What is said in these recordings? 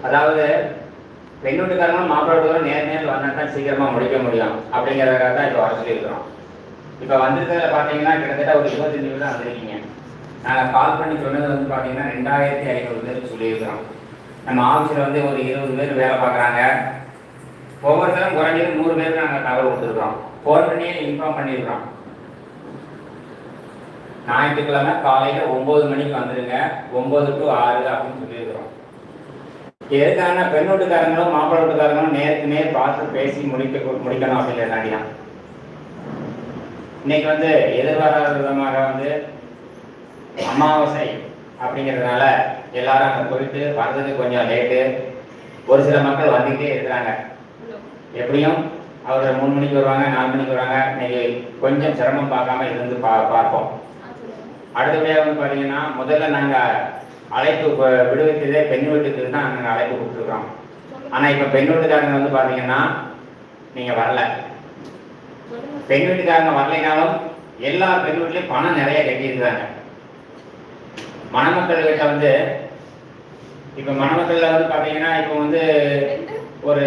அதாவது பெண் வீட்டுக்காரங்களும் மாப்பிள்ளை வீட்டுக்காரரும் நேர் வந்தால் தான் சீக்கிரமாக முடிக்க முடியும் அப்படிங்கிறதுக்காக தான் இப்போ வர சொல்லியிருக்கிறோம். இப்போ வந்திருக்கிறதுல பார்த்தீங்கன்னா கிட்டத்தட்ட ஒரு 25 பேர் தான் வந்திருக்கீங்க. நாங்கள் கால் பண்ணி சொன்னது வந்து பார்த்தீங்கன்னா 2500 பேருக்கு சொல்லியிருக்கிறோம். நம்ம ஆஃபீஸில் வந்து ஒரு 20 பேர் வேலை பார்க்குறாங்க. ஒவ்வொருத்தரும் குறைஞ்சது 100 பேருக்கு நாங்கள் தகவல் கொடுத்துருக்குறோம். ஃபோன் பண்ணியே இன்ஃபார்ம் பண்ணியிருக்கிறோம். ஞாயிற்றுக்கிழமை காலையில் 9 மணிக்கு வந்துடுங்க, 9 to 6 அப்படின்னு சொல்லியிருக்கிறோம். எதுக்கான பெண் வீட்டுக்காரங்களும் மாப்பிள்ளை வீட்டுக்காரங்களும் நேருக்கு நேர் பார்த்து பேசி முடிக்கணும் அப்படிங்கிறதாண்டி தான். இன்னைக்கு வந்து எதிர்பாராத விதமாக வந்து அமாவாசை அப்படிங்கிறதுனால எல்லாரும் அங்கே போயிட்டு வர்றதுக்கு கொஞ்சம் லேட்டு. ஒரு சில மக்கள் வந்துக்கிட்டே இருக்கிறாங்க. எப்படியும் அவர் 3 மணிக்கு வருவாங்க, 4 மணிக்கு வருவாங்க. இன்னைக்கு கொஞ்சம் சிரமம் பார்க்காம இருந்து பார்ப்போம். அடுத்தபடியாக வந்து பார்த்தீங்கன்னா முதல்ல நாங்கள் அழைப்பு விடுவித்ததே பெண் வீட்டுக்கு தான் நாங்கள் அழைப்பு கொடுத்துருக்குறோம். ஆனால் இப்போ பெண் வீட்டுக்காரங்க வந்து பார்த்தீங்கன்னா நீங்கள் வரல. பெண் வீட்டுக்காரங்க வரலைனாலும் எல்லா பெண் வீட்லேயும் பணம் நிறைய கட்டியிருக்கிறாங்க. மணமக்கள்கிட்ட வந்து இப்போ மணமக்களில் வந்து பார்த்தீங்கன்னா இப்போ வந்து ஒரு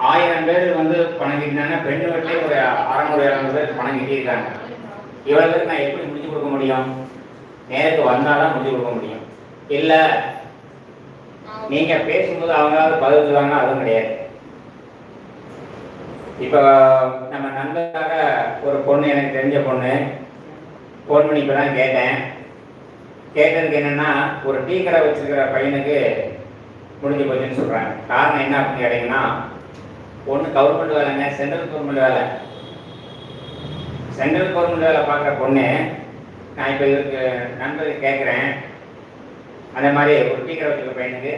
1000 பேர் வந்து பணம் கட்டினாங்க. பெண் வீட்டிலே ஒரு 600-700 பேர் பணம் கட்டியிருக்காங்க. இவ்வளோ பேருக்கு நான் எப்படி முடிச்சு கொடுக்க முடியும்? நேருக்கு வந்தால் தான் முடிச்சு கொடுக்க முடியும். இல்லை நீங்கள் பேசும்போது அவங்களாவது பதில் சொல்லுவாங்க, அதுவும் கிடையாது. இப்போ நம்ம நண்பராக ஒரு பொண்ணு, எனக்கு தெரிஞ்ச பொண்ணு, ஃபோன் பண்ணி இப்போ தான் கேட்டதுக்கு என்னென்னா ஒரு டீ கடை வச்சுருக்கிற பையனுக்கு முடிஞ்சு போச்சுன்னு சொல்கிறாங்க. காரணம் என்ன அப்படின்னு கேட்டிங்கன்னா, ஒன்று கவர்மெண்ட் வேலைங்க, சென்ட்ரல் கவர்மெண்ட் வேலை. சென்ட்ரல் கவர்மெண்ட் வேலை பார்க்குற பொண்ணு, நான் இப்போ இதுக்கு நண்பருக்கு கேட்குறேன், அந்த மாதிரி ஒரு டீ கடை வச்சுருக்க பையனுக்கு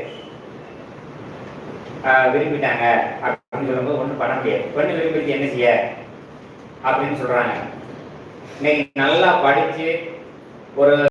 விரும்பிட்டாங்க அப்படின்னு சொல்லும்போது ஒன்றும் பண்ண முடியாது. பொண்ணு விரும்பிட்டு என்ன செய்ய அப்படின்னு சொல்கிறாங்க. இன்னைக்கு நல்லா படித்து ஒரு